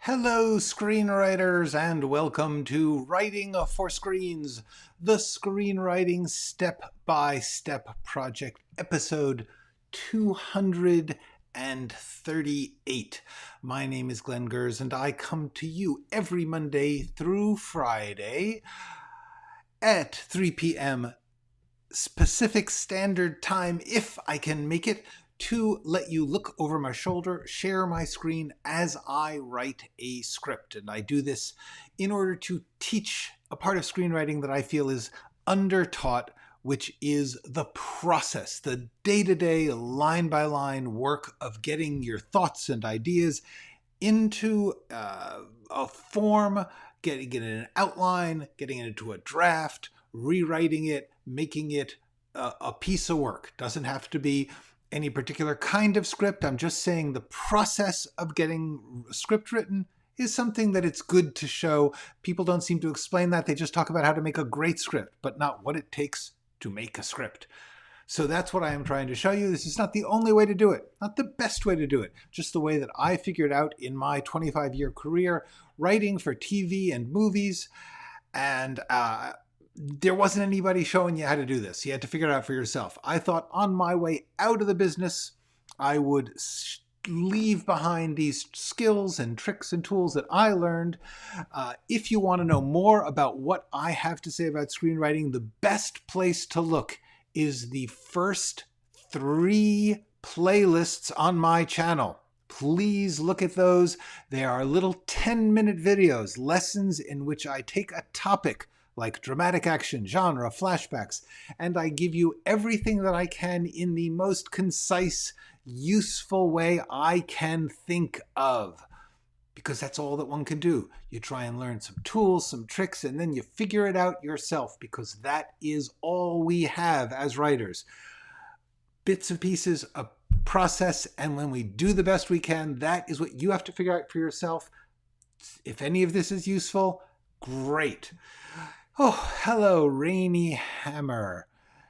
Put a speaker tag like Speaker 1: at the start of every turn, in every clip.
Speaker 1: Hello, screenwriters, and welcome to Writing for Screens, the screenwriting step-by-step project, episode 238. My name is Glenn Gers, and I come to you every Monday through Friday at 3 p.m. Pacific Standard Time, if I can make it, to let you look over my shoulder, share my screen as I write a script. And I do this in order to teach a part of screenwriting that I feel is undertaught, which is the process, the day-to-day, line-by-line work of getting your thoughts and ideas into a form, getting it in an outline, getting it into a draft, rewriting it, making it a piece of work. Doesn't have to be any particular kind of script. I'm just saying the process of getting a script written is something that it's good to show. People don't seem to explain that. They just talk about how to make a great script, but not what it takes to make a script. So that's what I am trying to show you. This is not the only way to do it, not the best way to do it, just the way that I figured out in my 25-year career writing for TV and movies. And there wasn't anybody showing you how to do this. You had to figure it out for yourself. I thought on my way out of the business, I would leave behind these skills and tricks and tools that I learned. If you want to know more about what I have to say about screenwriting, the best place to look is the first 3 playlists on my channel. Please look at those. They are little 10-minute videos, lessons in which I take a topic like dramatic action, genre, flashbacks, and I give you everything that I can in the most concise, useful way I can think of. Because that's all that one can do. You try and learn some tools, some tricks, and then you figure it out yourself, because that is all we have as writers. Bits and pieces, a process, and when we do the best we can, that is what you have to figure out for yourself. If any of this is useful, great. Oh, hello, Rainy Hammer.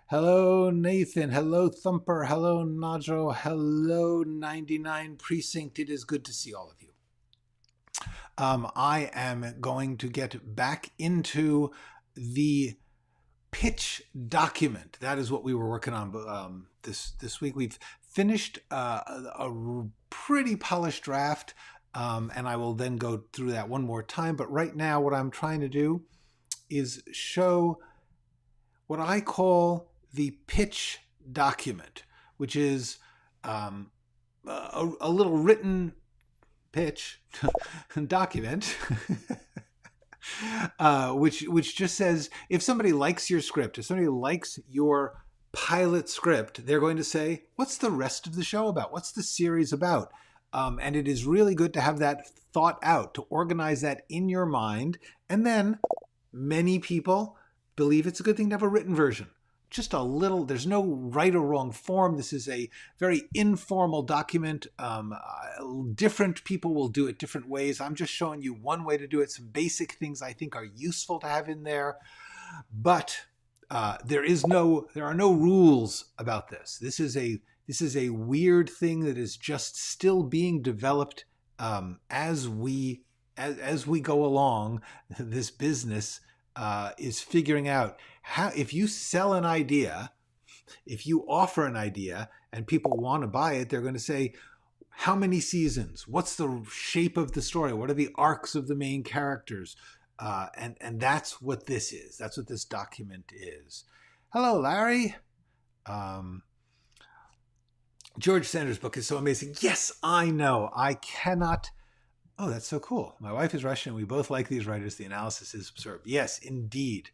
Speaker 1: Hello, Nathan. Hello, Thumper. Hello, Najo. Hello, 99 Precinct. It is good to see all of you. I am going to get back into the pitch document. That is what we were working on this week. We've finished a pretty polished draft, and I will then go through that one more time. But right now, what I'm trying to do is show what I call the pitch document, which is a little written pitch document, which just says, if somebody likes your script, if somebody likes your pilot script, they're going to say, what's the rest of the show about? What's the series about? And it is really good to have that thought out, to organize that in your mind. And then many people believe it's a good thing to have a written version. Just a little, there's no right or wrong form. This is a very informal document. Different people will do it different ways. I'm just showing you one way to do it, some basic things I think are useful to have in there. But there are no rules about this. This is a weird thing that is just still being developed as we go along. This business is figuring out how, if you sell an idea, if you offer an idea and people want to buy it, they're going to say, how many seasons? What's the shape of the story? What are the arcs of the main characters? And that's what this is. That's what this document is. Hello, Larry. George Sanders' book is so amazing. Yes, I know. I cannot. Oh, that's so cool. My wife is Russian. We both like these writers. The analysis is absurd. Yes, indeed.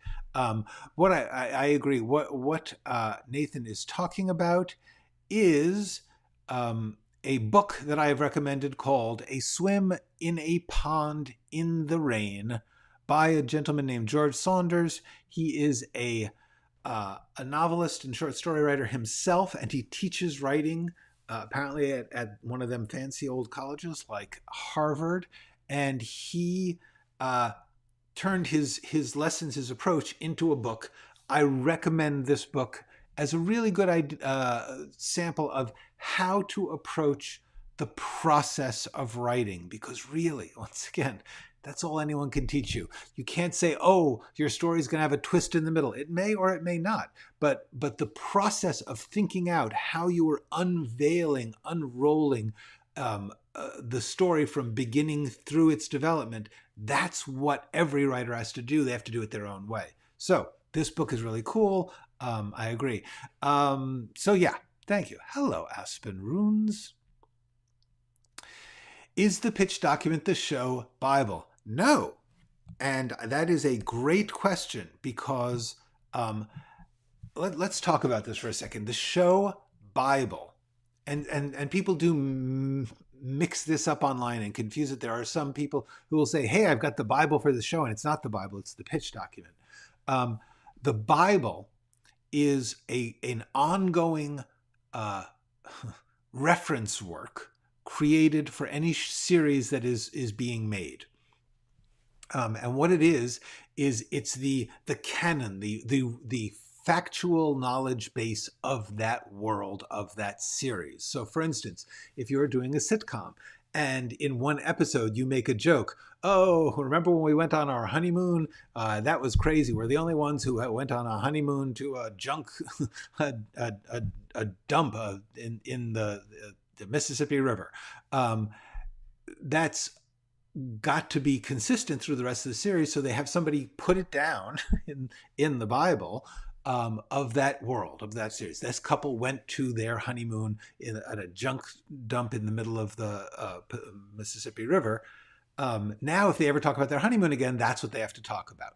Speaker 1: What I agree. What Nathan is talking about is a book that I have recommended called A Swim in a Pond in the Rain by a gentleman named George Saunders. He is a novelist and short story writer himself, and he teaches writing apparently at one of them fancy old colleges like Harvard. And he turned his lessons, his approach into a book. I recommend this book as a really good sample of how to approach the process of writing, because really, once again, that's all anyone can teach you. You can't say, oh, your story's going to have a twist in the middle. It may or it may not. But the process of thinking out how you are unveiling, unrolling the story from beginning through its development, that's what every writer has to do. They have to do it their own way. So this book is really cool. I agree. So yeah, thank you. Hello, Aspen Runes. Is the pitch document the show Bible? No. And that is a great question, because let's talk about this for a second. The show Bible, and people do mix this up online and confuse it. There are some people who will say, hey, I've got the Bible for the show, and it's not the Bible, it's the pitch document. The Bible is an ongoing reference work created for any series that is being made. And what it is it's the canon, the factual knowledge base of that world, of that series. So for instance, if you're doing a sitcom and in one episode you make a joke, oh, remember when we went on our honeymoon? That was crazy. We're the only ones who went on a honeymoon to a junk, a dump in the Mississippi River. That's got to be consistent through the rest of the series, so they have somebody put it down in the Bible of that world, of that series. This couple went to their honeymoon at a junk dump in the middle of the Mississippi River. Now, if they ever talk about their honeymoon again, that's what they have to talk about.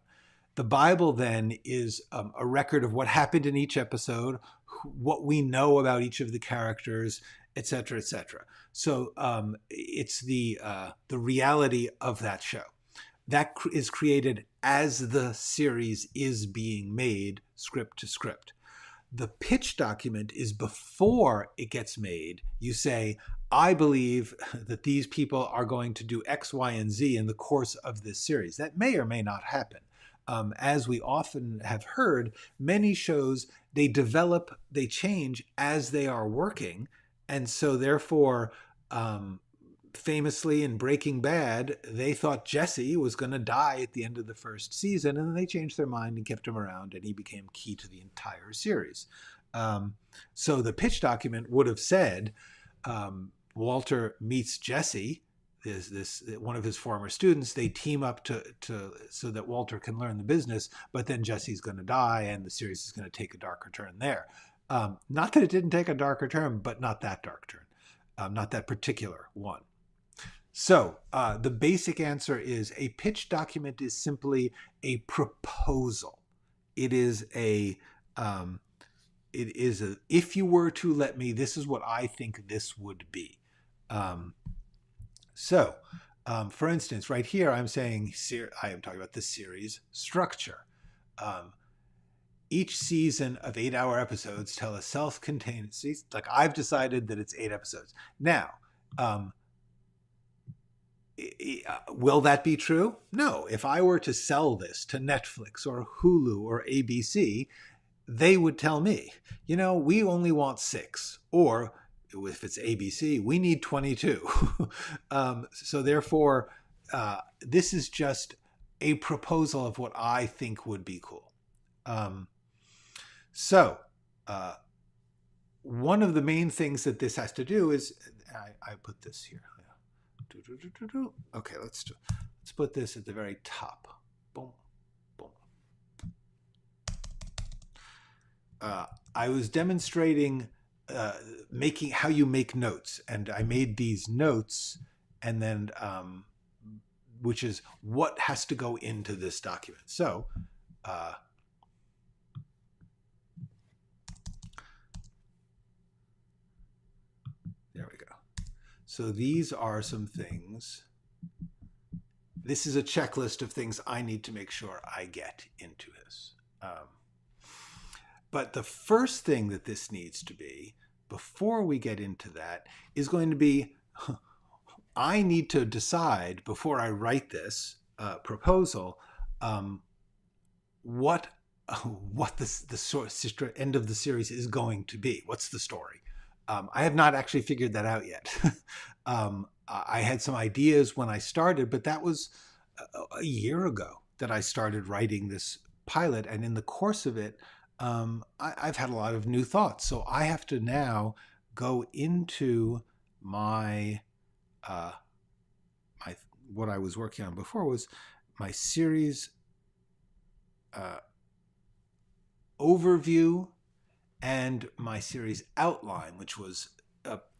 Speaker 1: The Bible then is a record of what happened in each episode, what we know about each of the characters, etc., etc. So it's the reality of that show. That is created as the series is being made, script to script. The pitch document is before it gets made. You say, I believe that these people are going to do X, Y, and Z in the course of this series. That may or may not happen. As we often have heard, many shows, they develop, they change as they are working. And so therefore, famously in Breaking Bad, they thought Jesse was going to die at the end of the first season, and then they changed their mind and kept him around, and he became key to the entire series. So the pitch document would have said, Walter meets Jesse, this one of his former students. They team up to so that Walter can learn the business, but then Jesse's going to die, and the series is going to take a darker turn there. Not that it didn't take a darker turn, but not that dark turn, not that particular one. So the basic answer is a pitch document is simply a proposal. It is if you were to let me, this is what I think this would be. So for instance, right here, I'm saying, I am talking about the series structure. Each season of 8-hour episodes tell a self-contained, like I've decided that it's 8 episodes. Now, will that be true? No. If I were to sell this to Netflix or Hulu or ABC, they would tell me, we only want 6. Or if it's ABC, we need 22. So therefore, this is just a proposal of what I think would be cool. So one of the main things that this has to do is, I put this here. Okay, let's put this at the very top. Boom, boom. I was demonstrating making how you make notes, and I made these notes, and then which is what has to go into this document. So there we go. So these are some things. This is a checklist of things I need to make sure I get into this. But the first thing that this needs to be, before we get into that, is going to be, I need to decide before I write this proposal, what the end of the series is going to be. What's the story? I have not actually figured that out yet. I had some ideas when I started, but that was a year ago that I started writing this pilot. And in the course of it, I've had a lot of new thoughts. So I have to now go into my, what I was working on before was my series overview and my series outline, which was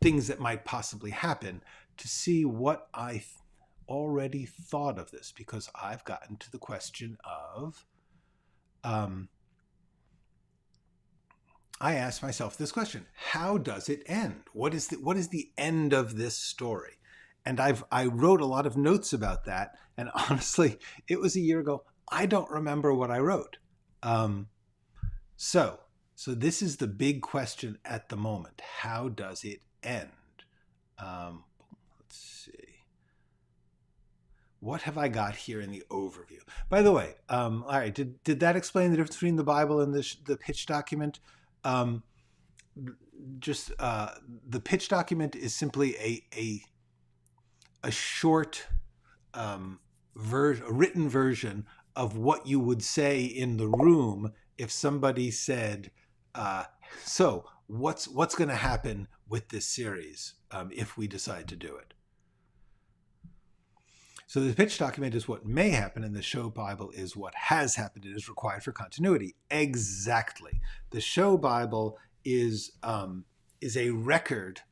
Speaker 1: things that might possibly happen, to see what I already thought of this, because I've gotten to the question of, I asked myself this question: how does it end? What is the end of this story? And I wrote a lot of notes about that, and honestly, it was a year ago. I don't remember what I wrote. So this is the big question at the moment. How does it end? Let's see. What have I got here in the overview? By the way, all right, did that explain the difference between the Bible and the pitch document? The pitch document is simply a short a written version of what you would say in the room if somebody said, so what's going to happen with this series if we decide to do it? So the pitch document is what may happen, and the show Bible is what has happened and is required for continuity. Exactly. The show Bible is a record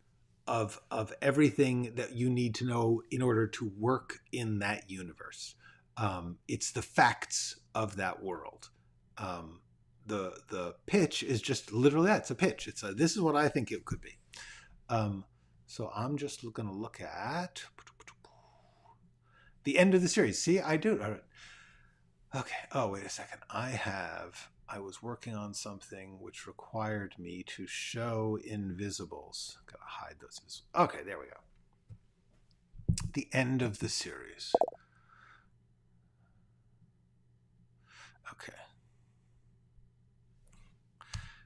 Speaker 1: of everything that you need to know in order to work in that universe. It's the facts of that world. The pitch is just literally that. It's a pitch. It's this is what I think it could be. So I'm just going to look at the end of the series. See, I do. All right. Okay. Oh, wait a second. I was working on something which required me to show invisibles. Gotta hide those invisibles. Okay, there we go. The end of the series. Okay.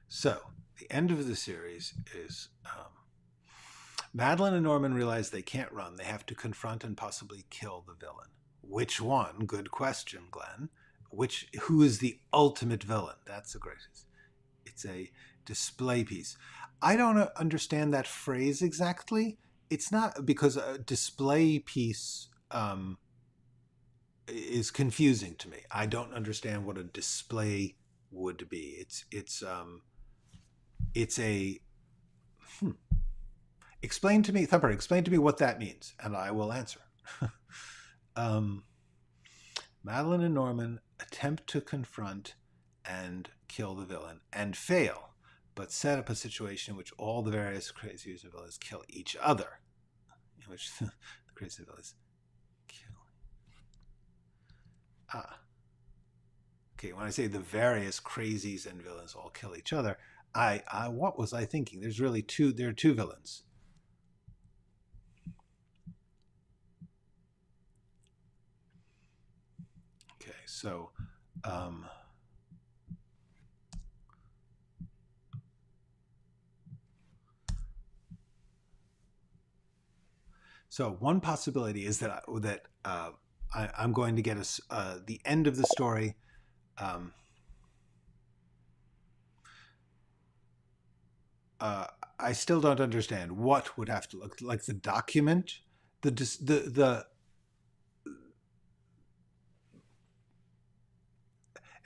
Speaker 1: So, the end of the series is Madeline and Norman realize they can't run. They have to confront and possibly kill the villain. Which one? Good question, Glenn. Who is the ultimate villain? That's a great. It's a display piece. I don't understand that phrase exactly. It's not, because a display piece is confusing to me. I don't understand what a display would be. It's a explain to me, Thumper, explain to me what that means, and I will answer. Madeline and Norman attempt to confront and kill the villain and fail, but set up a situation in which all the various crazy villains kill each other, in which the crazy villains kill. Okay, when I say the various crazies and villains all kill each other, what was I thinking? There are two villains. Okay, so one possibility is that I'm going to get the end of the story. I still don't understand what would have to look like the document,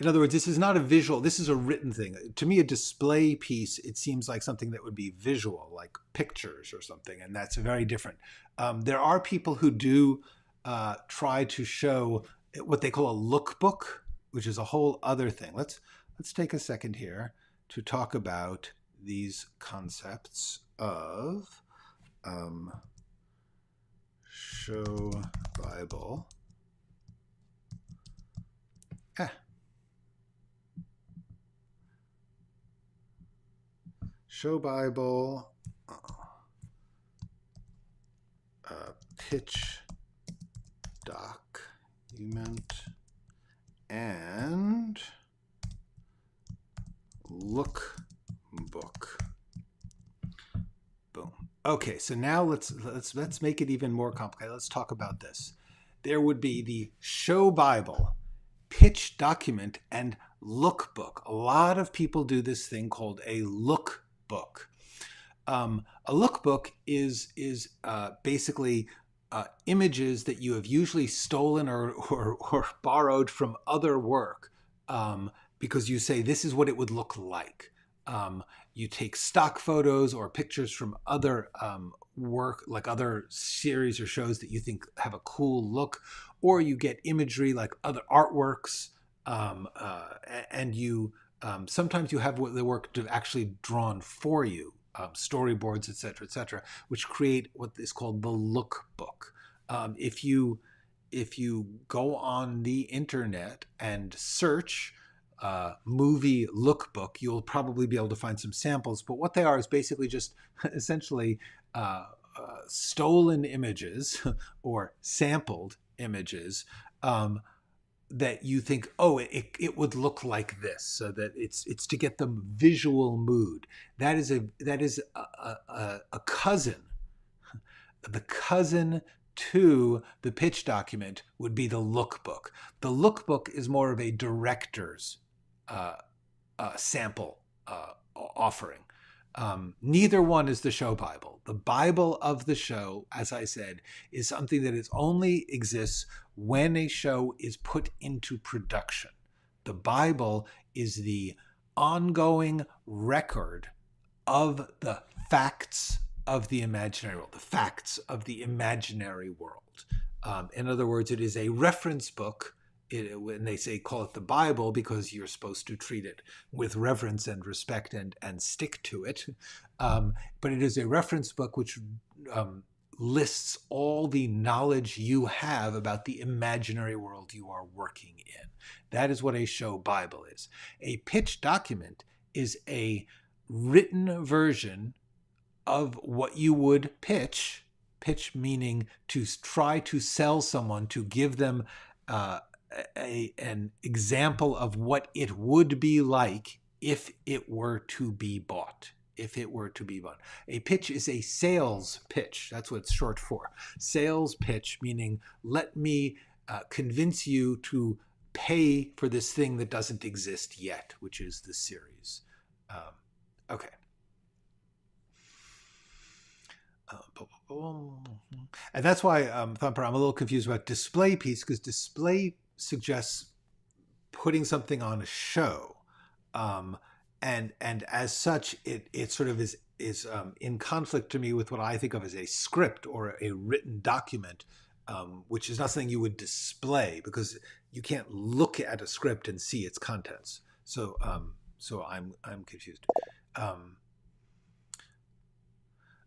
Speaker 1: in other words, this is not a visual, this is a written thing. To me, a display piece, it seems like something that would be visual, like pictures or something, and that's very different. There are people who do try to show what they call a lookbook, which is a whole other thing. Let's take a second here to talk about these concepts of show Bible. Show Bible, pitch document, and lookbook. Okay, so now let's make it even more complicated. Let's talk about this. There would be the show Bible, pitch document, and lookbook. A lot of people do this thing called a lookbook. A lookbook is basically images that you have usually stolen or borrowed from other work, because you say this is what it would look like. You take stock photos or pictures from other work, like other series or shows that you think have a cool look, or you get imagery like other artworks, and you sometimes you have the work actually drawn for you, storyboards, etc., which create what is called the lookbook. If you go on the internet and search movie lookbook, you'll probably be able to find some samples. But what they are is basically just essentially stolen images or sampled images, that you think, oh, it would look like this, so that it's to get the visual mood. That is a cousin. The cousin to the pitch document would be the lookbook. The lookbook is more of a director's sample offering. Neither one is the show Bible. The Bible of the show, as I said, is something that only exists when a show is put into production. The Bible is the ongoing record of the facts of the imaginary world, the facts of the imaginary world. In other words, it is a reference book. When they say call it the Bible, because you're supposed to treat it with reverence and respect and stick to it. But it is a reference book which lists all the knowledge you have about the imaginary world you are working in. That is what a show Bible is. A pitch document is a written version of what you would pitch. Pitch meaning to try to sell someone, to give them an example of what it would be like if it were to be bought. If it were to be bought. A pitch is a sales pitch. That's what it's short for. Sales pitch, meaning let me convince you to pay for this thing that doesn't exist yet, which is the series. Okay. And that's why, Thumper, I'm a little confused about display piece, because display suggests putting something on a show, and as such, it sort of is in conflict to me with what I think of as a script or a written document, which is not something you would display, because you can't look at a script and see its contents. So I'm confused.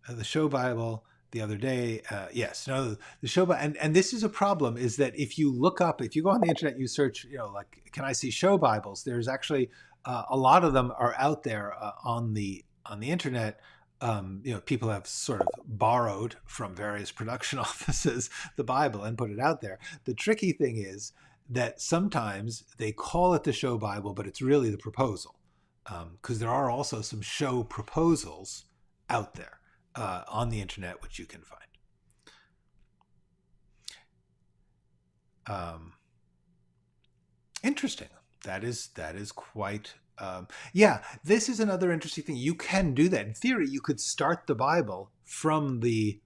Speaker 1: The show Bible the other day, yes, no, the show Bible, and this is a problem, is that if you look up, if you go on the internet, you search, like, can I see show Bibles? There's actually a lot of them are out there on the internet. People have sort of borrowed from various production offices the Bible and put it out there. The tricky thing is that sometimes they call it the show Bible, but it's really the proposal, because there are also some show proposals out there on the internet, which you can find. Interesting. That is quite. Yeah, this is another interesting thing. You can do that. In theory, you could start the Bible from the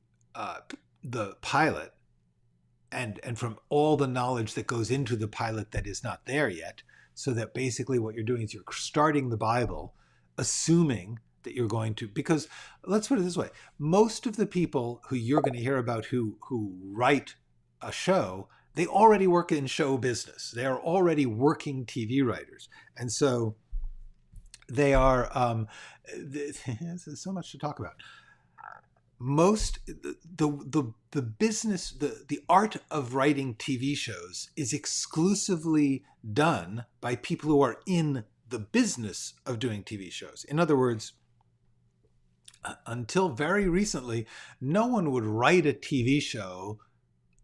Speaker 1: pilot, and from all the knowledge that goes into the pilot that is not there yet. So that basically what you're doing is you're starting the Bible, assuming that you're going to, because let's put it this way, most of the people who you're going to hear about who write a show, they already work in show business. They are already working TV writers. And so they are, there's so much to talk about. Most, the business, the art of writing TV shows is exclusively done by people who are in the business of doing TV shows. In other words, until very recently, no one would write a TV show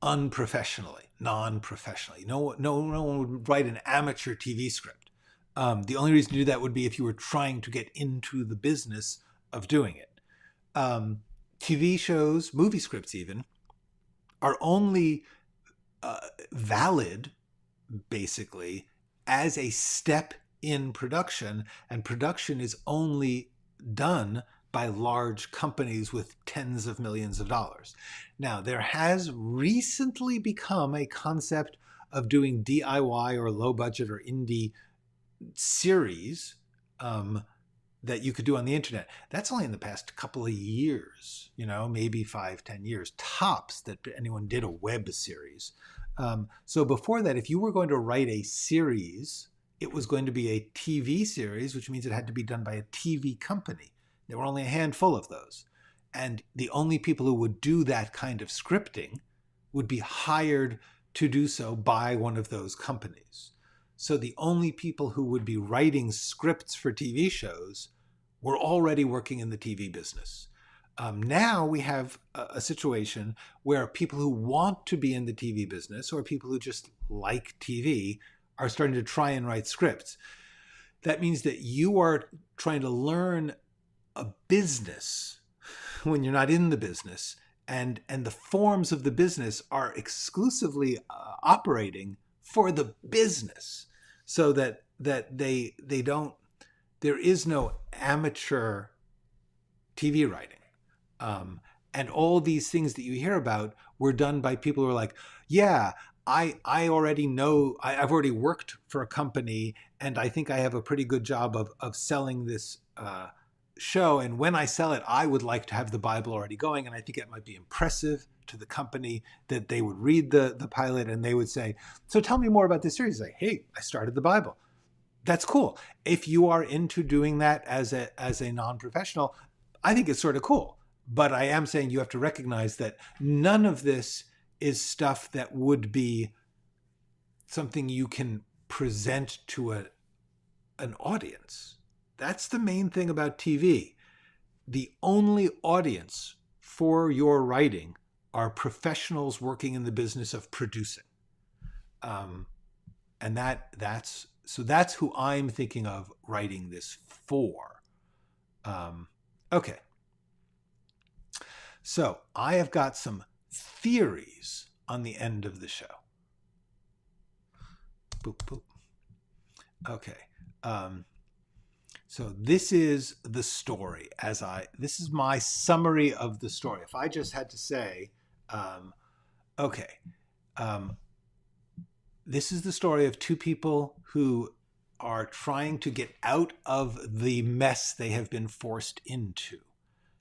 Speaker 1: unprofessionally, non-professionally. No one would write an amateur TV script. The only reason to do that would be if you were trying to get into the business of doing it. TV shows, movie scripts even, are only valid, basically, as a step in production, and production is only done by large companies with tens of millions of dollars. Now, there has recently become a concept of doing DIY or low budget or indie series that you could do on the internet. That's only in the past couple of years, maybe 5-10 years tops that anyone did a web series. So before that, if you were going to write a series, it was going to be a TV series, which means it had to be done by a TV company. There were only a handful of those. And the only people who would do that kind of scripting would be hired to do so by one of those companies. So the only people who would be writing scripts for TV shows were already working in the TV business. Now we have a situation where people who want to be in the TV business or people who just like TV are starting to try and write scripts. That means that you are trying to learn a business when you're not in the business, and the forms of the business are exclusively operating for the business, so that they don't, there is no amateur TV writing. And all these things that you hear about were done by people who are like, yeah, I already know, I've already worked for a company, and I think I have a pretty good job of selling this show. And when I sell it, I would like to have the Bible already going. And I think it might be impressive to the company that they would read the pilot and they would say, so tell me more about this series. Like, hey, I started the Bible. That's cool. If you are into doing that as a non-professional, I think it's sort of cool. But I am saying you have to recognize that none of this is stuff that would be something you can present to an audience. That's the main thing about TV. The only audience for your writing are professionals working in the business of producing. And that's who I'm thinking of writing this for. Okay. So I have got some theories on the end of the show. Boop, boop. Okay. So this is the story this is my summary of the story. If I just had to say, this is the story of two people who are trying to get out of the mess they have been forced into.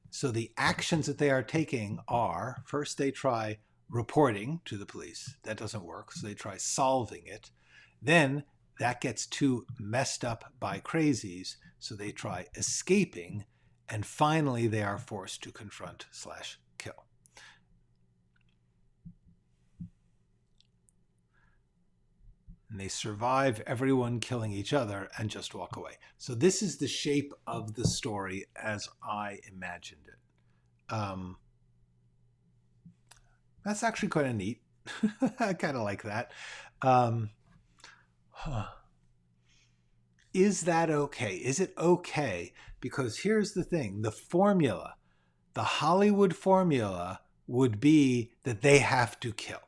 Speaker 1: So the actions that they are taking are, first they try reporting to the police. That doesn't work, so they try solving it. Then that gets too messed up by crazies, so they try escaping. And finally, they are forced to confront/kill. And they survive everyone killing each other and just walk away. So this is the shape of the story as I imagined it. That's actually kind of neat. I kind of like that. Is that okay? Is it okay? Because here's the thing. The formula, the Hollywood formula would be that they have to kill.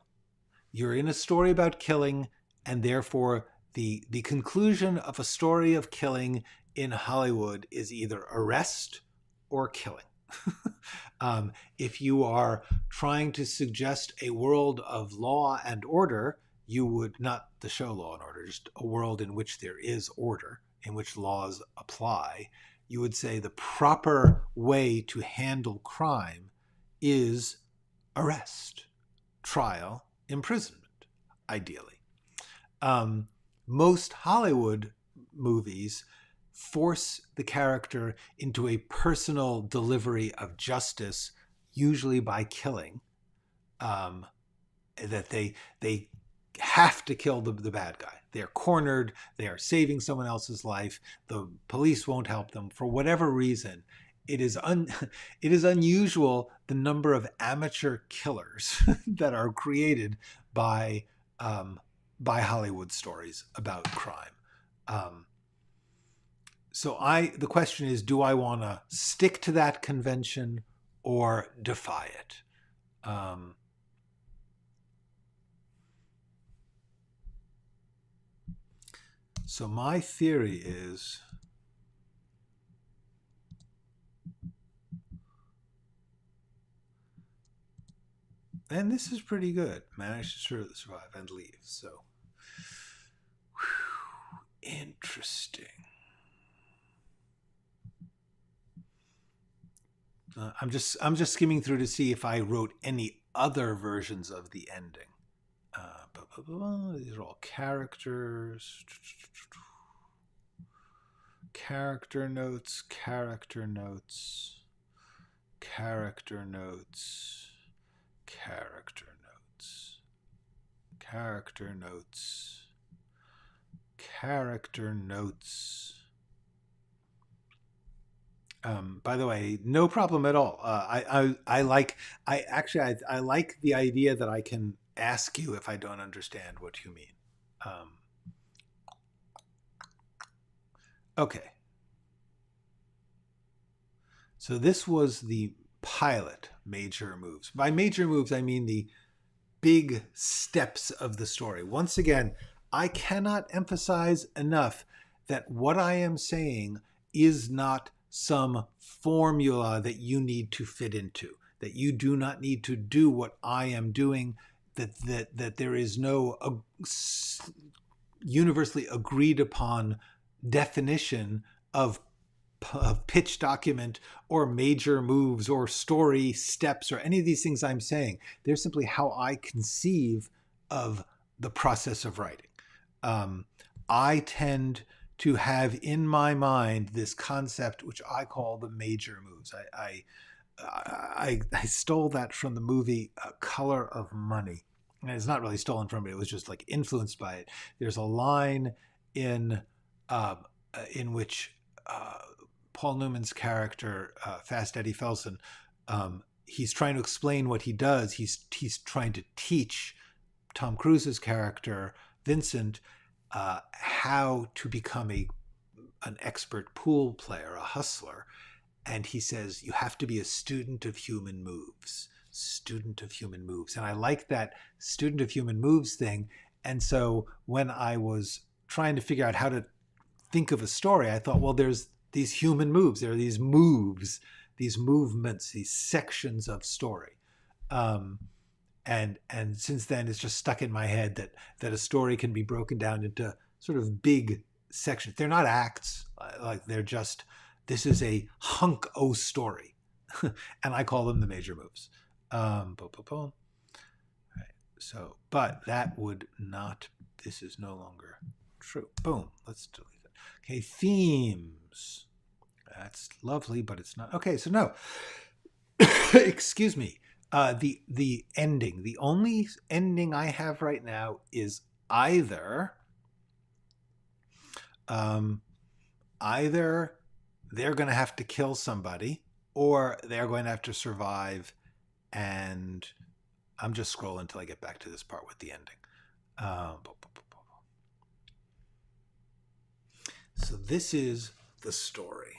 Speaker 1: You're in a story about killing, and therefore the conclusion of a story of killing in Hollywood is either arrest or killing. If you are trying to suggest a world of law and order, you would, not the show Law and Order, just a world in which there is order, in which laws apply, you would say the proper way to handle crime is arrest, trial, imprisonment, ideally. Most Hollywood movies force the character into a personal delivery of justice, usually by killing, that they have to kill the bad guy. They're cornered. They are saving someone else's life. The police won't help them for whatever reason. It is unusual the number of amateur killers that are created by Hollywood stories about crime. So the question is, do I want to stick to that convention or defy it. So my theory is, and this is pretty good, managed to survive and leave. So, interesting. I'm just skimming through to see if I wrote any other versions of the ending. These are all characters. Character notes, character notes, character notes, character notes, character notes, character notes. By the way, no problem at all. I like the idea that I can ask you if I don't understand what you mean. Okay. So this was the pilot major moves. By major moves, I mean the big steps of the story. Once again, I cannot emphasize enough that what I am saying is not some formula that you need to fit into, that you do not need to do what I am doing, that there is no universally agreed upon definition of pitch document or major moves or story steps or any of these things I'm saying. They're simply how I conceive of the process of writing. I tend to have in my mind this concept which I call the major moves. I stole that from the movie Color of Money. And it's not really stolen from it. It was just like influenced by it. There's a line in which Paul Newman's character, Fast Eddie Felson, he's trying to explain what he does. He's trying to teach Tom Cruise's character, Vincent, how to become an expert pool player, a hustler. And he says, you have to be a student of human moves. Student of human moves. And I like that student of human moves thing. And so when I was trying to figure out how to think of a story, I thought, well, there's these human moves. There are these moves, these movements, these sections of story. And since then, it's just stuck in my head that a story can be broken down into sort of big sections. They're not acts, like they're just, this is a hunk o story. And I call them the major moves. Right. So, but that would not, this is no longer true. Boom, let's delete it. Okay, themes. That's lovely, but it's not. Okay, so no. Excuse me. The ending. The only ending I have right now is either they're going to have to kill somebody or they're going to have to survive, and I'm just scrolling until I get back to this part with the ending. So this is the story.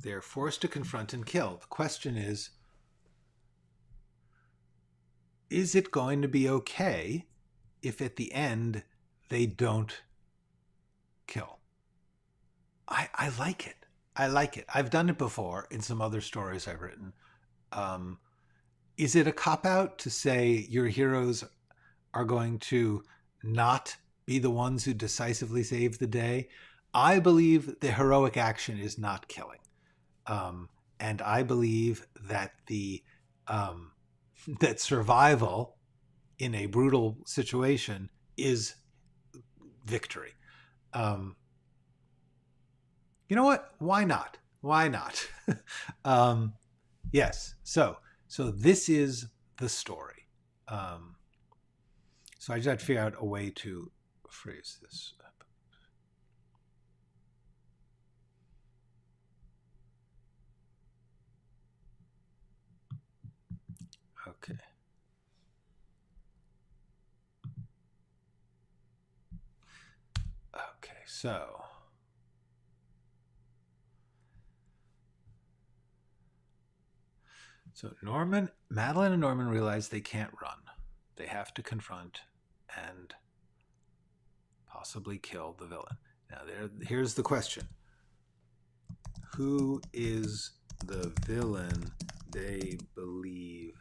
Speaker 1: They're forced to confront and kill. The question is it going to be okay if at the end they don't kill? I like it. I like it. I've done it before in some other stories I've written. Is it a cop-out to say your heroes are going to not be the ones who decisively save the day? I believe the heroic action is not killing. And I believe that that survival in a brutal situation is victory. You know what? Why not? Why not? Yes. So this is the story. So I just had to figure out a way to phrase this. Okay. Okay, so So Madeline and Norman realize they can't run. They have to confront and possibly kill the villain. Now here's the question. Who is the villain they believe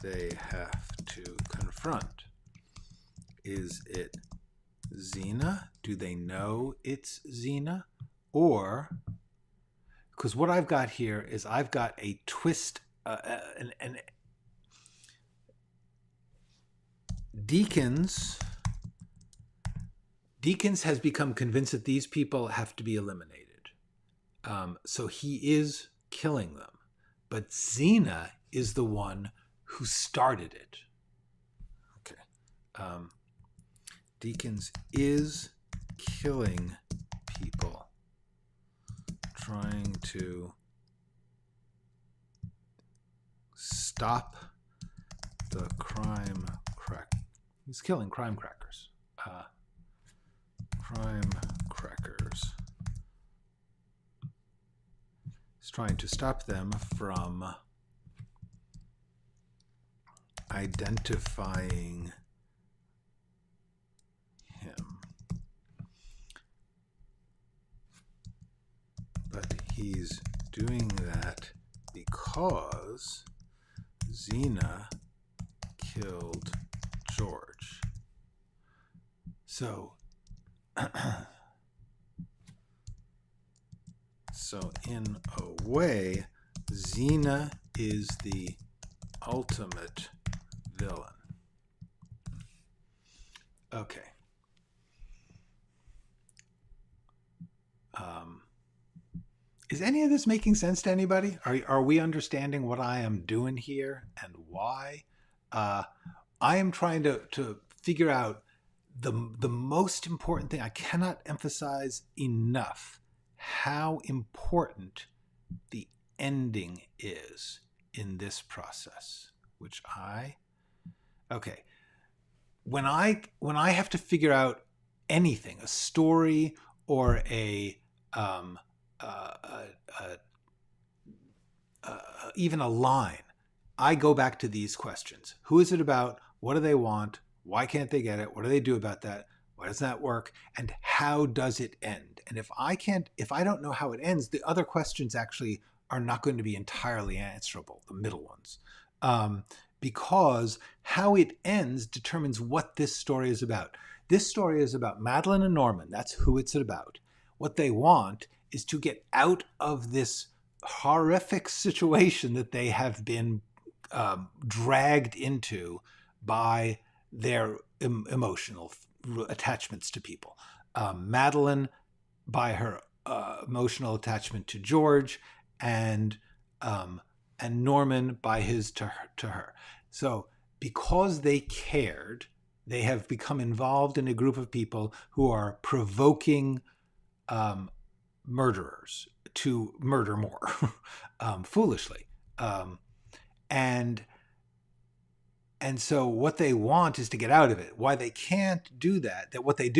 Speaker 1: they have to confront? Is it Xena? Do they know it's Xena? Or, because what I've got here is I've got a twist, Deacons has become convinced that these people have to be eliminated. So he is killing them. But Xena is the one who started it. Okay. Deacons is killing people, trying to stop the crime crack. He's killing crime crackers. Crime crackers. He's trying to stop them from identifying him. But he's doing that because Xena killed George. So, in a way, Xena is the ultimate villain. Okay. Is any of this making sense to anybody? Are we understanding what I am doing here and why? I am trying to figure out the most important thing. I cannot emphasize enough how important the ending is in this process, which okay. When I have to figure out anything, a story or even a line, I go back to these questions. Who is it about? What do they want? Why can't they get it? What do they do about that? Why does that work? And how does it end? And if I don't know how it ends, the other questions actually are not going to be entirely answerable, the middle ones. Because how it ends determines what this story is about. This story is about Madeline and Norman. That's who it's about. What they want is to get out of this horrific situation that they have been dragged into by their emotional attachments to people. Madeline by her emotional attachment to George, and Norman by his to her. So because they cared, they have become involved in a group of people who are provoking murderers to murder more foolishly. And so what they want is to get out of it. Why they can't do that, what they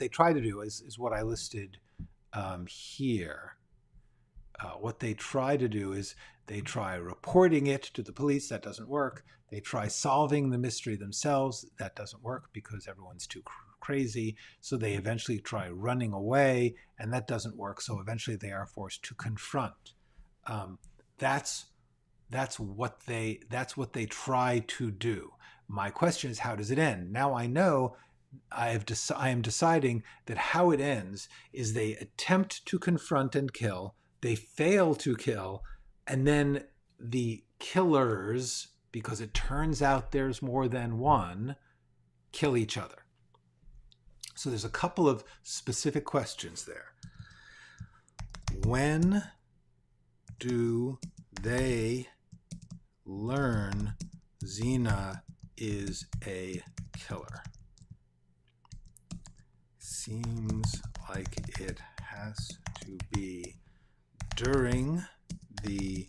Speaker 1: try to do is what I listed here. What they try to do is they try reporting it to the police. That doesn't work. They try solving the mystery themselves. That doesn't work because everyone's too crazy. So they eventually try running away, and that doesn't work. So eventually they are forced to confront. That's what they try to do. My question is, how does it end? Now I know I am deciding that how it ends is they attempt to confront and kill, they fail to kill, and then the killers, because it turns out there's more than one, kill each other. So there's a couple of specific questions there. When do they learn Xena is a killer? Seems like it has to be during the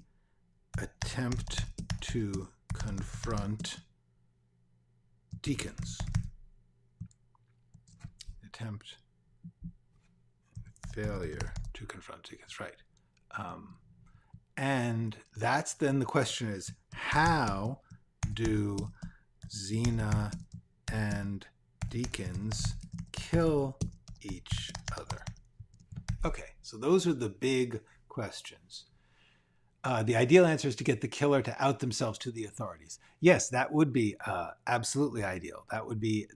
Speaker 1: attempt to confront Deacons. Failure to confront Deacons, right. And that's then the question is, how do Xena and Deacons kill each other? Okay, so those are the big questions. The ideal answer is to get the killer to out themselves to the authorities. Yes, that would be absolutely ideal. That would be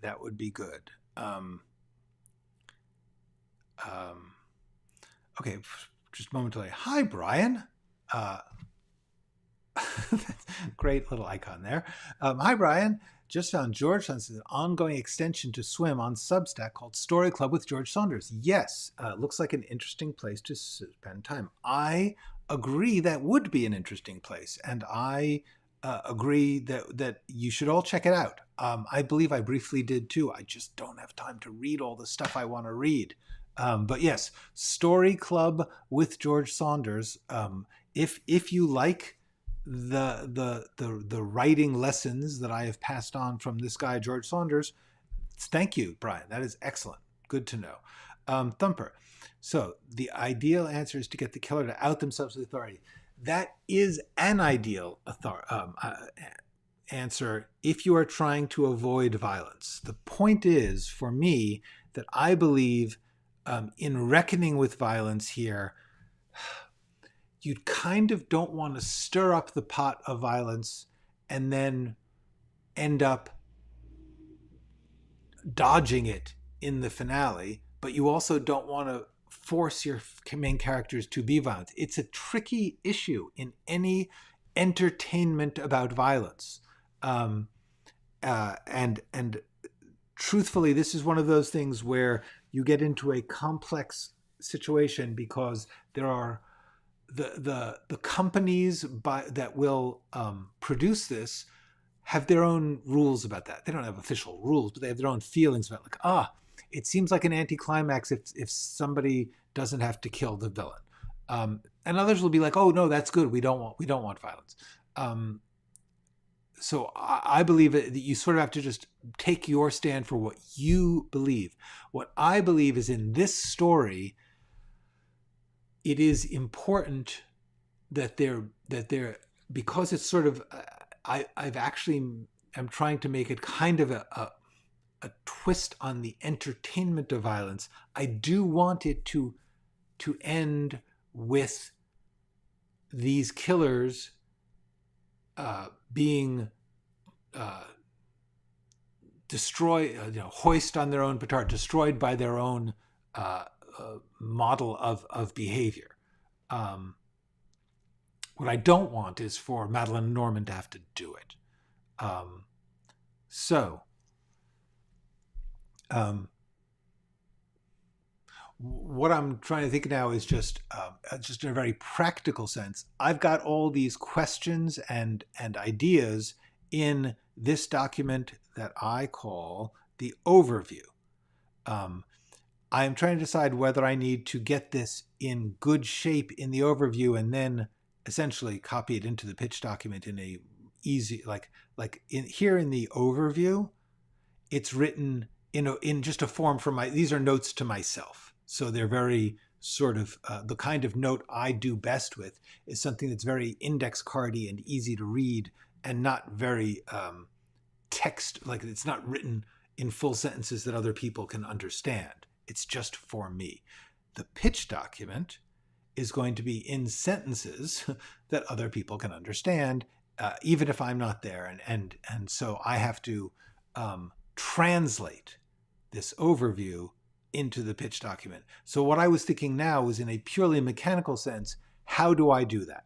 Speaker 1: good. Okay, just momentarily. Hi, Brian. Great little icon there. Hi, Brian. Just found George Saunders' ongoing extension to Swim on Substack called Story Club with George Saunders. Yes, looks like an interesting place to spend time. I agree that would be an interesting place, and I agree that you should all check it out. I believe I briefly did too. I just don't have time to read all the stuff I want to read. But yes, Story Club with George Saunders. If you like the writing lessons that I have passed on from this guy George Saunders, thank you, Brian. That is excellent. Good to know. Thumper. So the ideal answer is to get the killer to out themselves to the authority. That is an ideal answer if you are trying to avoid violence. The point is, for me, that I believe in reckoning with violence here, you kind of don't want to stir up the pot of violence and then end up dodging it in the finale, but you also don't want to force your main characters to be violent. It's a tricky issue in any entertainment about violence. And truthfully, this is one of those things where you get into a complex situation because there are the companies that will produce this have their own rules about that. They don't have official rules, but they have their own feelings about, like, it seems like an anticlimax if somebody doesn't have to kill the villain. And others will be like, oh no, that's good. We don't want violence. So I believe that you sort of have to just take your stand for what you believe. What I believe is, in this story, it is important that they're because it's sort of I've actually am trying to make it kind of a twist on the entertainment of violence. I do want it to end with these killers being destroyed, hoist on their own petard, destroyed by their own model of behavior. What I don't want is for Madeline and Norman to have to do it. What I'm trying to think now is just in a very practical sense. I've got all these questions and ideas in this document that I call the overview. I'm trying to decide whether I need to get this in good shape in the overview and then essentially copy it into the pitch document in a easy, here in the overview, it's written in just a form for these are notes to myself. So they're very sort of, the kind of note I do best with is something that's very index cardy and easy to read and not very text, like it's not written in full sentences that other people can understand. It's just for me. The pitch document is going to be in sentences that other people can understand, even if I'm not there. And so I have to translate this overview into the pitch document. So what I was thinking now was, in a purely mechanical sense, how do I do that?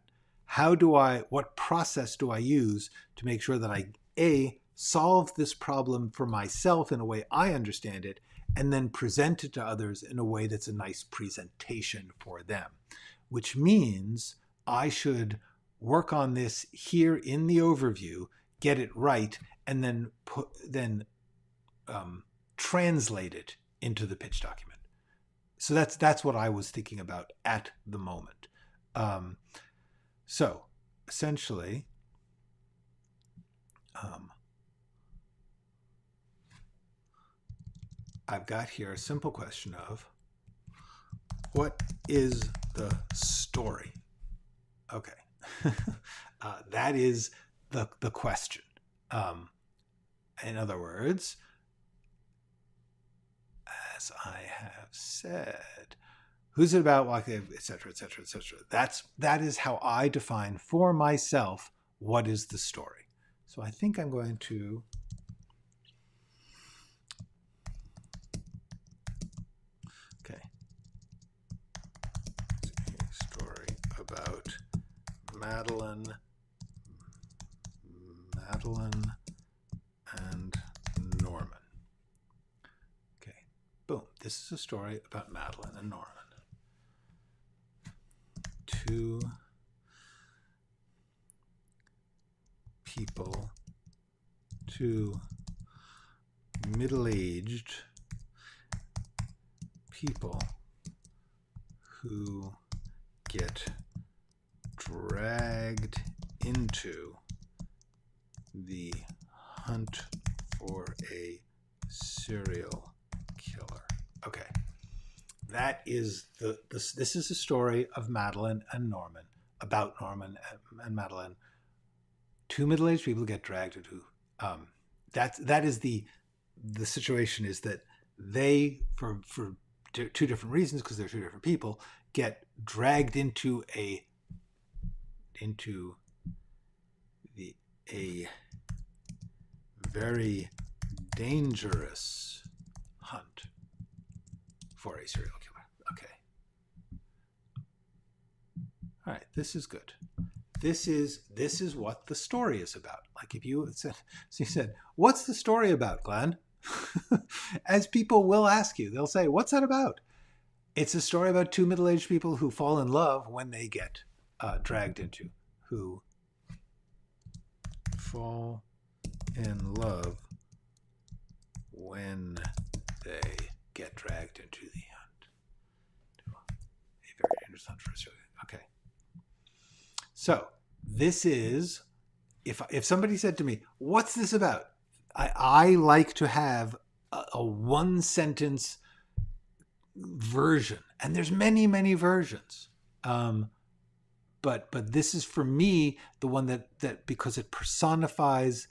Speaker 1: What process do I use to make sure that I, solve this problem for myself in a way I understand it, and then present it to others in a way that's a nice presentation for them, which means I should work on this here in the overview, get it right, and then translate it into the pitch document. So that's what I was thinking about at the moment. So essentially, I've got here a simple question of, what is the story? Okay. That is the question. In other words, as I have said, who's it about, etc., etc., etc. That is how I define for myself what is the story. So I think I'm going to a story about Madeline and Norman. Okay, boom. This is a story about Madeline and Norman. Two people, two middle-aged people who get dragged into the hunt for a serial killer. Okay. That is this is a story of Madeline and Norman, about Norman and Madeline. Two middle-aged people get dragged into that is the situation, is that they, for two different reasons, because they're two different people, get dragged into a very dangerous hunt for a serial killer. Okay. All right, this is good. This is what the story is about. Like if you said, what's the story about, Glenn? As people will ask you, they'll say, what's that about? It's a story about two middle-aged people who fall in love when they get dragged into, who fall in love when they get dragged into the hunt. A very dangerous hunt for a serial killer. Okay. So this is, if somebody said to me, what's this about? I like to have a one-sentence version, and there's many, many versions. But this is, for me, the one that because it personifies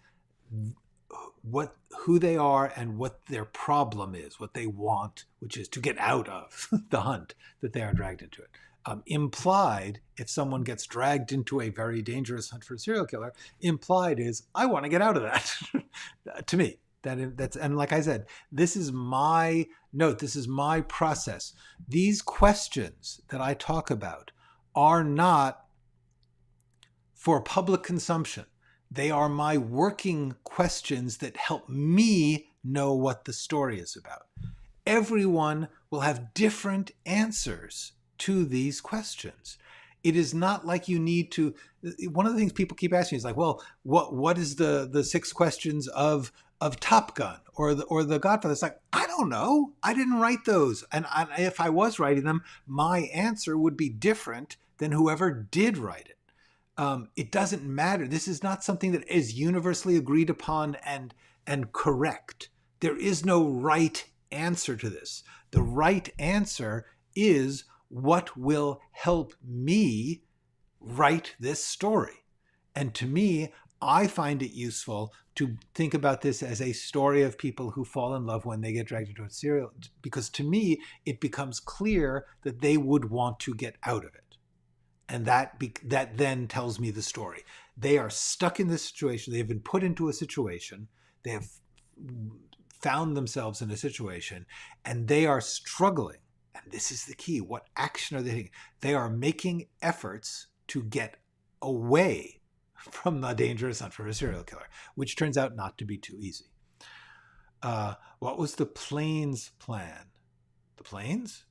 Speaker 1: who they are and what their problem is, what they want, which is to get out of the hunt that they are dragged into it. Implied, if someone gets dragged into a very dangerous hunt for a serial killer, implied is, I want to get out of that. To me, that's, and like I said, this is my note. This is my process. These questions that I talk about are not for public consumption. They are my working questions that help me know what the story is about. Everyone will have different answers to these questions. It is not like you need to. One of the things people keep asking is like, well, what is the 6 questions of Top Gun or the Godfather? It's like, I don't know. I didn't write those, and if I was writing them, my answer would be different than whoever did write it. It doesn't matter. This is not something that is universally agreed upon and correct. There is no right answer to this. The right answer is what will help me write this story. And to me, I find it useful to think about this as a story of people who fall in love when they get dragged into a serial, because to me, it becomes clear that they would want to get out of it. And that then tells me the story. They are stuck in this situation. They've been put into a situation. They have found themselves in a situation, and they are struggling. And this is the key. What action are they taking? They are making efforts to get away from the dangerous hunt for a serial killer, which turns out not to be too easy. What was the plane's plan? The planes?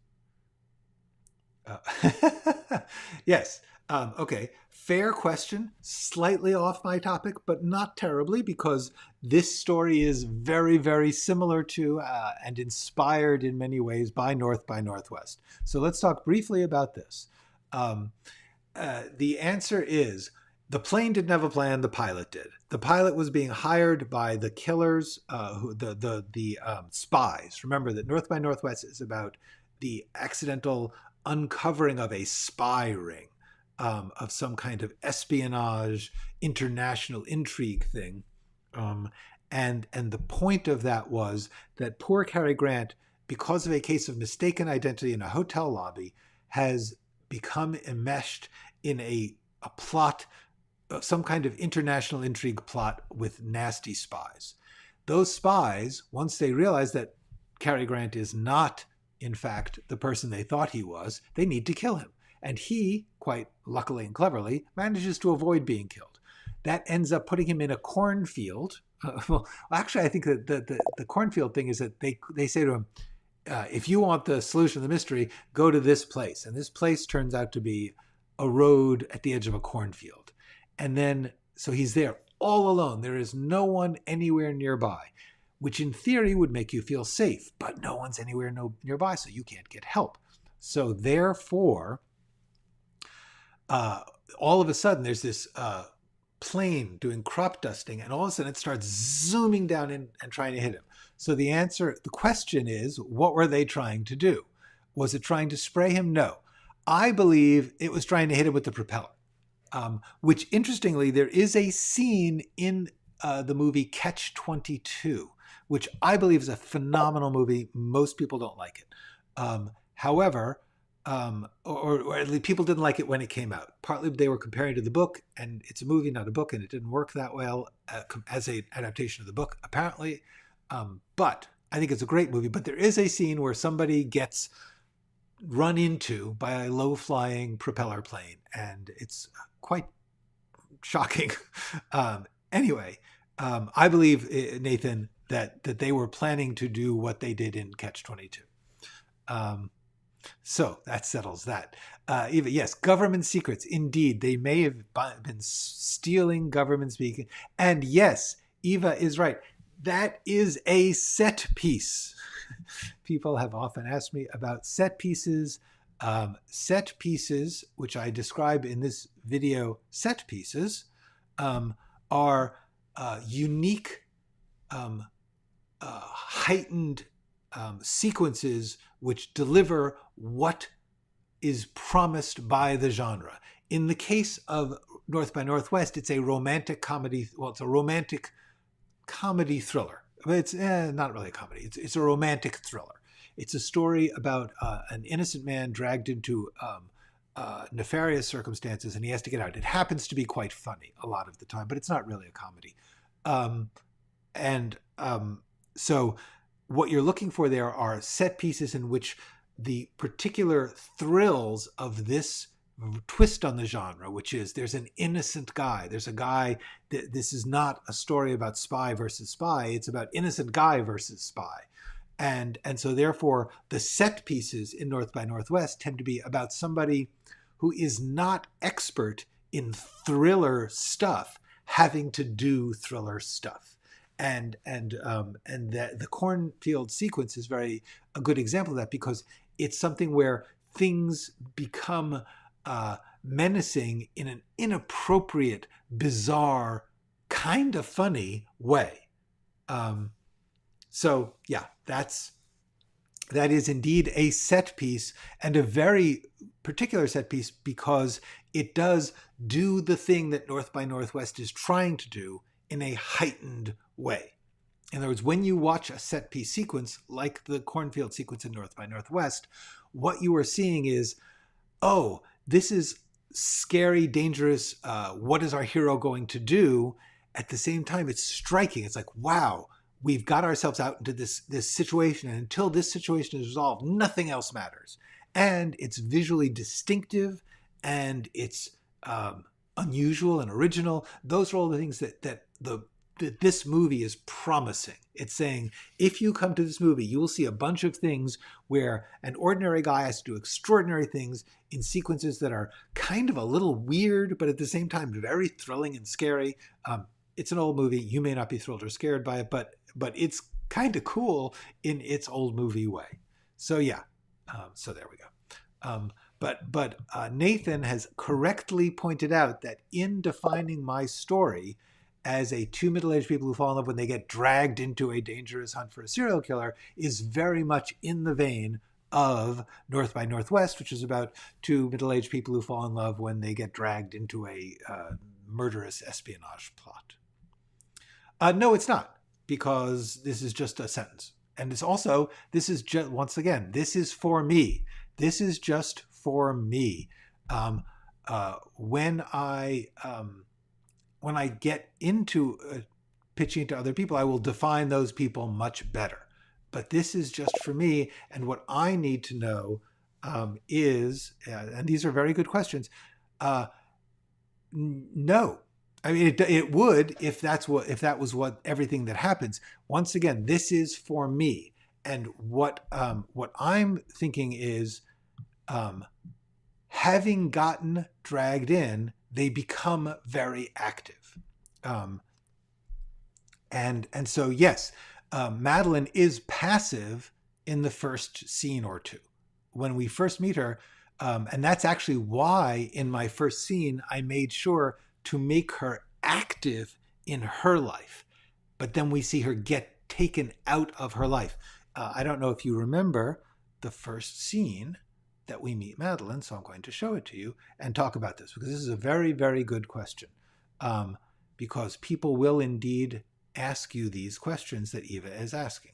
Speaker 1: Yes. Okay. Fair question. Slightly off my topic, but not terribly, because this story is very, very similar to and inspired in many ways by North by Northwest. So let's talk briefly about this. The answer is, the plane didn't have a plan. The pilot did. The pilot was being hired by the killers, the spies. Remember that North by Northwest is about the accidental uncovering of a spy ring. of some kind of espionage, international intrigue thing. And the point of that was that poor Cary Grant, because of a case of mistaken identity in a hotel lobby, has become enmeshed in a plot, some kind of international intrigue plot with nasty spies. Those spies, once they realize that Cary Grant is not, in fact, the person they thought he was, they need to kill him. And he, quite luckily and cleverly, manages to avoid being killed. That ends up putting him in a cornfield. Well, actually, I think that the cornfield thing is that they say to him, if you want the solution to the mystery, go to this place. And this place turns out to be a road at the edge of a cornfield. And then, so he's there all alone. There is no one anywhere nearby, which in theory would make you feel safe, but no one's anywhere nearby, so you can't get help. So therefore, all of a sudden there's this plane doing crop dusting, and all of a sudden it starts zooming down in and trying to hit him. So the question is, what were they trying to do? Was it trying to spray him? No. I believe it was trying to hit him with the propeller, which interestingly, there is a scene in the movie Catch-22, which I believe is a phenomenal movie. Most people don't like it. However, or at least people didn't like it when it came out. Partly they were comparing to the book, and it's a movie, not a book, and it didn't work that well as an adaptation of the book, apparently. But I think it's a great movie. But there is a scene where somebody gets run into by a low-flying propeller plane, and it's quite shocking. Anyway, I believe, Nathan, that they were planning to do what they did in Catch-22. So that settles that. Eva, yes, government secrets. Indeed, they may have been stealing government speaking. And yes, Eva is right. That is a set piece. People have often asked me about set pieces. Set pieces, which I describe in this video, set pieces, are unique, heightened sequences which deliver what is promised by the genre. In the case of North by Northwest, it's a romantic comedy. Well, it's a romantic comedy thriller. It's not really a comedy. It's a romantic thriller. It's a story about an innocent man dragged into nefarious circumstances, and he has to get out. It happens to be quite funny a lot of the time, but it's not really a comedy. So what you're looking for there are set pieces in which the particular thrills of this twist on the genre, which is there's an innocent guy. There's a guy. This is not a story about spy versus spy. It's about innocent guy versus spy. And so therefore, the set pieces in North by Northwest tend to be about somebody who is not expert in thriller stuff having to do thriller stuff. And the cornfield sequence is a good example of that, because it's something where things become menacing in an inappropriate, bizarre, kind of funny way. So yeah, that is indeed a set piece, and a very particular set piece, because it does do the thing that North by Northwest is trying to do in a heightened way. In other words, when you watch a set piece sequence like the cornfield sequence in North by Northwest, what you are seeing is, oh, this is scary, dangerous. What is our hero going to do? At the same time, it's striking. It's like, wow, we've got ourselves out into this situation, and until this situation is resolved, nothing else matters. And it's visually distinctive, and it's unusual and original. Those are all the things that this movie is promising. It's saying, if you come to this movie, you will see a bunch of things where an ordinary guy has to do extraordinary things in sequences that are kind of a little weird, but at the same time, very thrilling and scary. It's an old movie. You may not be thrilled or scared by it, but it's kind of cool in its old movie way. So yeah, so there we go. But Nathan has correctly pointed out that in defining my story as a two middle-aged people who fall in love when they get dragged into a dangerous hunt for a serial killer is very much in the vein of North by Northwest, which is about two middle-aged people who fall in love when they get dragged into a murderous espionage plot. No, it's not, because this is just a sentence. And it's also, this is just, once again, this is for me. This is just for me. When I get into pitching to other people, I will define those people much better. But this is just for me. And what I need to know is, and these are very good questions, no. I mean, it would if that was what everything that happens. Once again, this is for me. And what I'm thinking is, having gotten dragged in, they become very active. And so, yes, Madeline is passive in the first scene or two. When we first meet her, and that's actually why in my first scene, I made sure to make her active in her life. But then we see her get taken out of her life. I don't know if you remember the first scene that we meet Madeline, so I'm going to show it to you and talk about this, because this is a very, very good question. Because people will indeed ask you these questions that Eva is asking.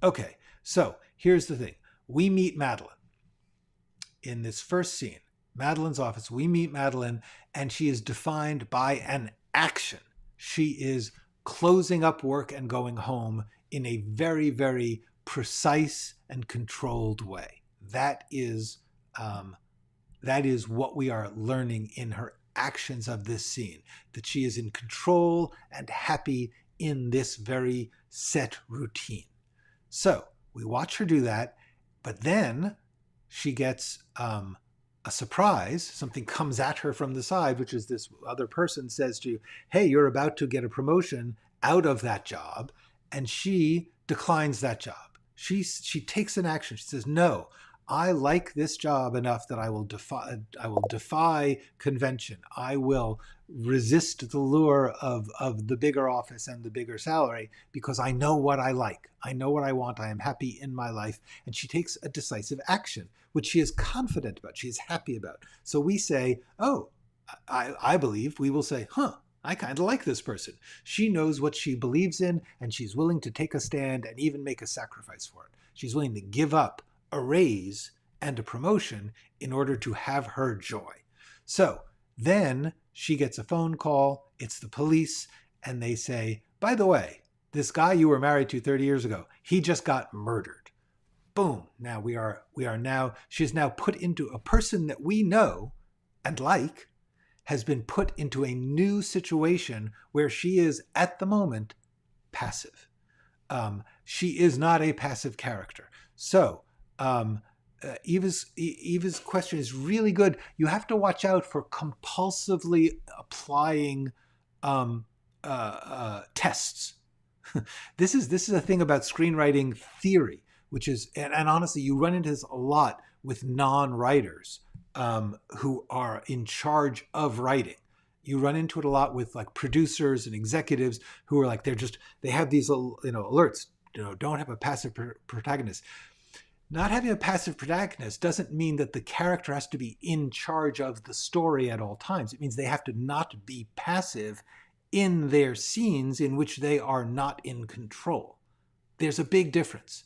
Speaker 1: Okay, so here's the thing. We meet Madeline in this first scene. Madeline's office, we meet Madeline, and she is defined by an action. She is closing up work and going home in a very, very precise and controlled way. That is what we are learning in her actions of this scene, that she is in control and happy in this very set routine. So we watch her do that, but then she gets a surprise. Something comes at her from the side, which is this other person says to you, hey, you're about to get a promotion out of that job. And she declines that job. She takes an action. She says, no, I like this job enough that I will defy convention. I will resist the lure of the bigger office and the bigger salary, because I know what I like. I know what I want. I am happy in my life. And she takes a decisive action, which she is confident about. She is happy about. So we say, oh, I believe we will say, I kind of like this person. She knows what she believes in, and she's willing to take a stand and even make a sacrifice for it. She's willing to give up a raise and a promotion in order to have her joy. So then she gets a phone call. It's the police, and they say, by the way, this guy you were married to 30 years ago, he just got murdered. Boom. Now she is now put into a person that we know and like, has been put into a new situation where she is, at the moment, passive. She is not a passive character. So Eva's question is really good. You have to watch out for compulsively applying tests. This is a thing about screenwriting theory, which is, and honestly, you run into this a lot with non-writers who are in charge of writing. You run into it a lot with like producers and executives who are like, they have these alerts, don't have a passive protagonist. Not having a passive protagonist doesn't mean that the character has to be in charge of the story at all times. It means they have to not be passive in their scenes in which they are not in control. There's a big difference.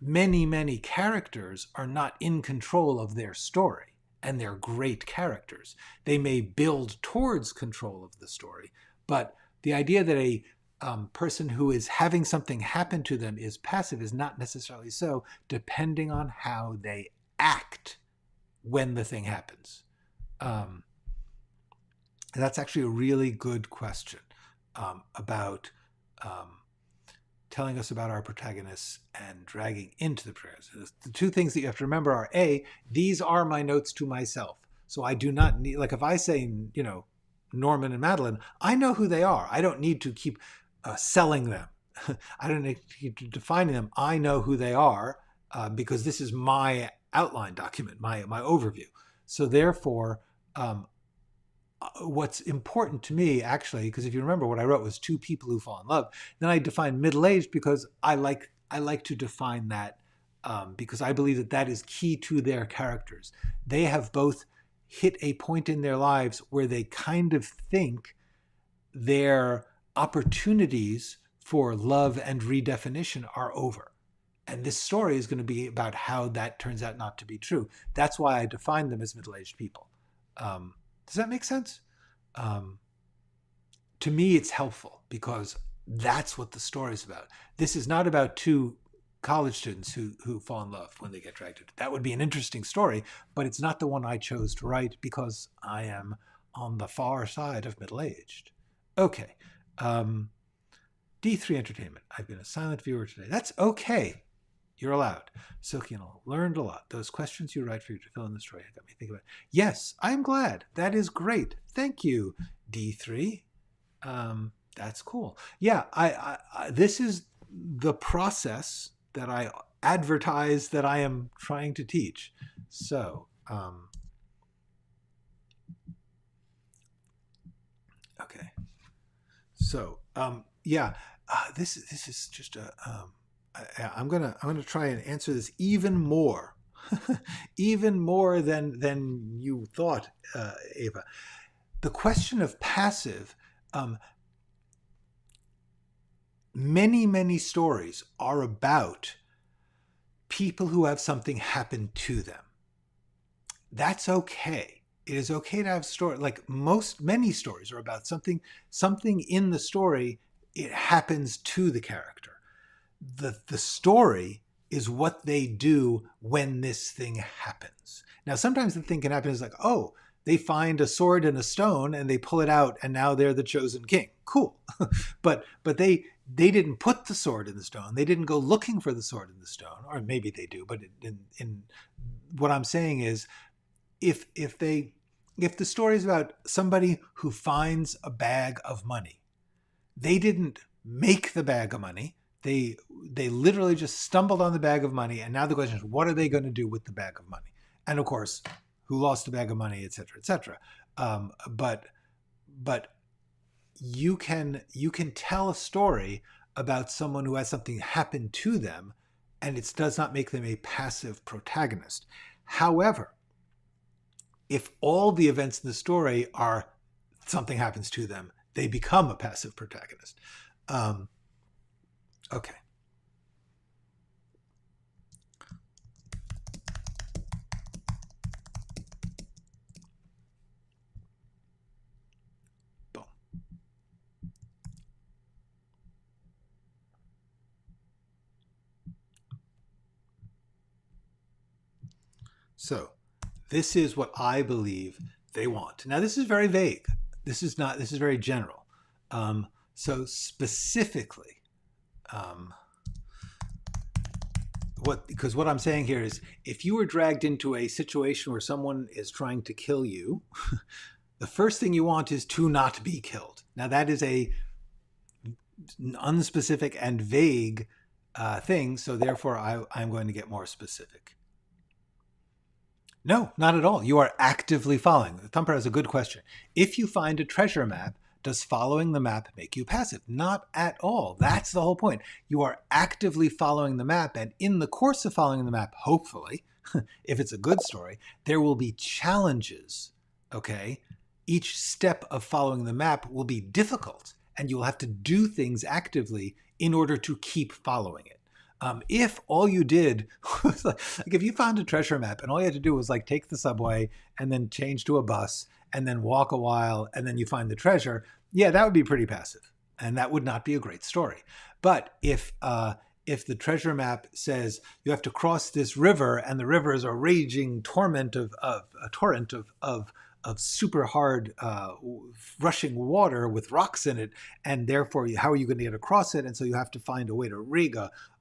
Speaker 1: Many, many characters are not in control of their story, and they're great characters. They may build towards control of the story, but the idea that a person who is having something happen to them is passive is not necessarily so, depending on how they act when the thing happens. And that's actually a really good question about telling us about our protagonists and dragging into the protagonists. The two things that you have to remember are, A, these are my notes to myself. So I do not need, like if I say, Norman and Madeline, I know who they are. I don't need to keep selling them. I don't need to keep defining them. I know who they are because this is my outline document, my overview. So therefore, what's important to me, actually, because if you remember what I wrote was two people who fall in love, then I defined middle-aged because I like I like to define that because I believe that that is key to their characters. They have both hit a point in their lives where they kind of think their opportunities for love and redefinition are over. And this story is going to be about how that turns out not to be true. That's why I define them as middle-aged people. Does that make sense? To me, it's helpful because that's what the story is about. This is not about two college students who fall in love when they get dragged into. That would be an interesting story, but it's not the one I chose to write because I am on the far side of middle-aged. Okay. D3 Entertainment. I've been a silent viewer today. That's okay. You're allowed. Silky and all. Learned a lot. Those questions you write for you to fill in the story got me thinking about it. Yes, I'm glad. That is great. Thank you, D3. That's cool. Yeah, I this is the process that I advertise that I am trying to teach. So, okay. So, yeah, this is just a. I'm gonna try and answer this even more, even more than you thought, Ava. The question of passive. Many stories are about people who have something happen to them. That's okay. It is okay to have story like many stories are about something in the story. It happens to the character. The story is what they do when this thing happens. Now, sometimes the thing can happen is like, oh, they find a sword and a stone and they pull it out and now they're the chosen king. Cool. but they didn't put the sword in the stone. They didn't go looking for the sword in the stone, or maybe they do. But in what I'm saying is, if the story is about somebody who finds a bag of money, they didn't make the bag of money. They literally just stumbled on the bag of money, and now the question is, what are they going to do with the bag of money? And of course, who lost the bag of money, et cetera, et cetera. But you can tell a story about someone who has something happen to them, and it does not make them a passive protagonist. However, if all the events in the story are something happens to them, they become a passive protagonist. Okay. Boom. So this is what I believe they want. Now, this is very vague. This is very general. So specifically, what I'm saying here is, if you were dragged into a situation where someone is trying to kill you, the first thing you want is to not be killed. Now, that is a unspecific and vague thing, so therefore I'm going to get more specific. No, not at all. You are actively following. Thumper has a good question. If you find a treasure map, does following the map make you passive? Not at all. That's the whole point. You are actively following the map, and in the course of following the map, hopefully, if it's a good story, there will be challenges, okay? Each step of following the map will be difficult, and you'll have to do things actively in order to keep following it. If all you did was like if you found a treasure map and all you had to do was like take the subway and then change to a bus and then walk a while and then you find the treasure, yeah, that would be pretty passive, and that would not be a great story. But if the treasure map says you have to cross this river and the river is a raging torrent of super hard rushing water with rocks in it, and therefore how are you going to get across it? And so you have to find a way to rig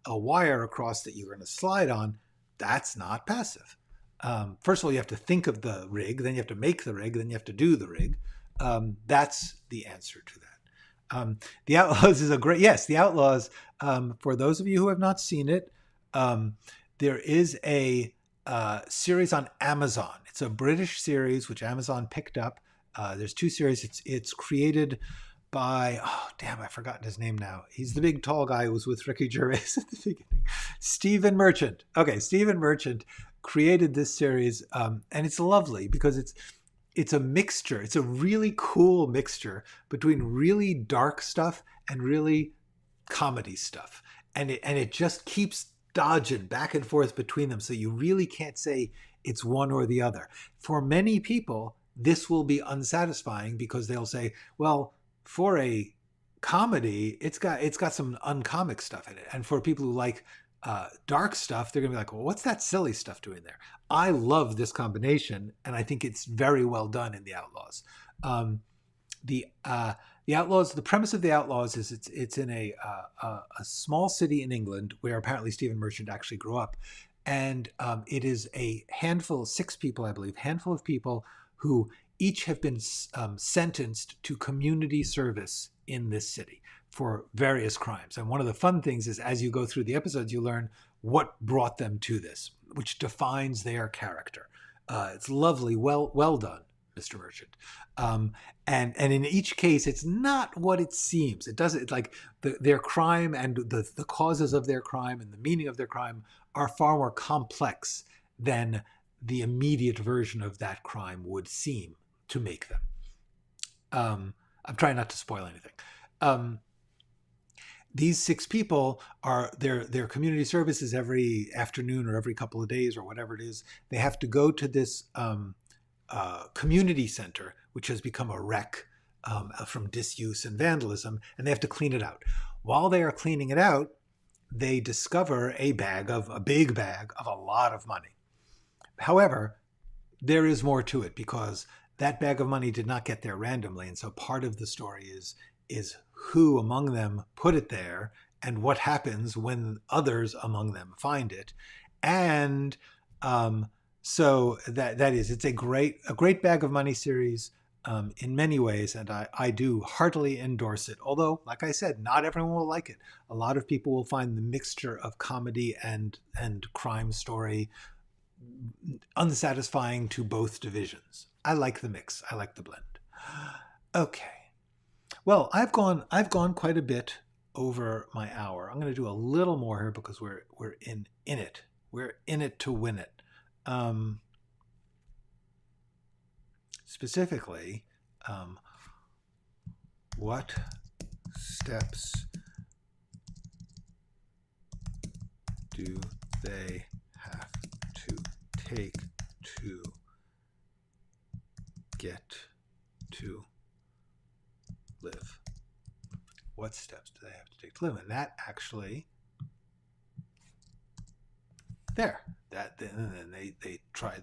Speaker 1: a wire across that you're going to slide on. That's not passive. First of all, you have to think of the rig, then you have to make the rig, then you have to do the rig. That's the answer to that. The Outlaws is a great, yes, The Outlaws, for those of you who have not seen it, there is a series on Amazon. It's a British series which Amazon picked up. There's two series. It's created by, oh, damn, I've forgotten his name now. He's the big tall guy who was with Ricky Gervais at the beginning. Stephen Merchant. Okay, Stephen Merchant created this series, and it's lovely because it's a mixture. It's a really cool mixture between really dark stuff and really comedy stuff. And it just keeps dodging back and forth between them, so you really can't say it's one or the other. For many people, this will be unsatisfying because they'll say, well, for a comedy, it's got some uncomic stuff in it. And for people who like dark stuff, they're gonna be like, well, what's that silly stuff doing there? I love this combination, and I think it's very well done in the Outlaws. The Outlaws. The premise of the Outlaws is it's in a small city in England where apparently Stephen Merchant actually grew up, and it is a handful, 6 people, I believe, handful of people who each have been sentenced to community service in this city for various crimes. And one of the fun things is, as you go through the episodes, you learn what brought them to this, which defines their character. It's lovely, well done, Mr. Merchant. And in each case, it's not what it seems. It doesn't, like their crime and the causes of their crime and the meaning of their crime are far more complex than the immediate version of that crime would seem to make them. I'm trying not to spoil anything. These 6 people are their community services every afternoon or every couple of days or whatever it is. They have to go to this community center, which has become a wreck from disuse and vandalism, and they have to clean it out. While they are cleaning it out, they discover a big bag of a lot of money. However, there is more to it because that bag of money did not get there randomly. And so part of the story is who among them put it there and what happens when others among them find it. And so it's a great bag of money series in many ways. And I do heartily endorse it. Although, like I said, not everyone will like it. A lot of people will find the mixture of comedy and crime story unsatisfying to both divisions. I like the mix. I like the blend. Okay. Well, I've gone quite a bit over my hour. I'm going to do a little more here because we're in it. We're in it to win it. Specifically, what steps do they have to take to get to live? What steps do they have to take to live? And that actually, there, that then they try,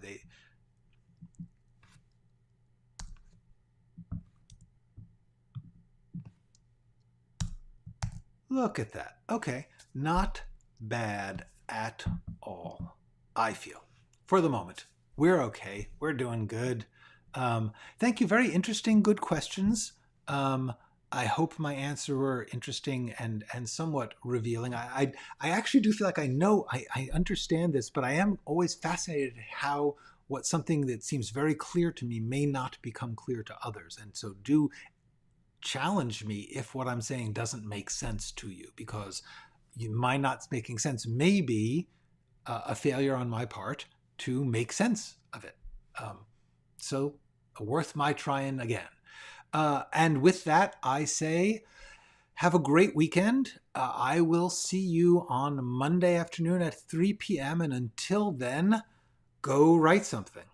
Speaker 1: look at that. Okay, not bad at all, I feel. For the moment, we're okay. We're doing good. Thank you. Very interesting, good questions. I hope my answer were interesting and somewhat revealing. I actually do feel like I understand this, but I am always fascinated at how something that seems very clear to me may not become clear to others. And so do challenge me if what I'm saying doesn't make sense to you, because my not making sense may be a failure on my part to make sense of it. So worth my trying again. And with that, I say, have a great weekend. I will see you on Monday afternoon at 3 p.m. And until then, go write something.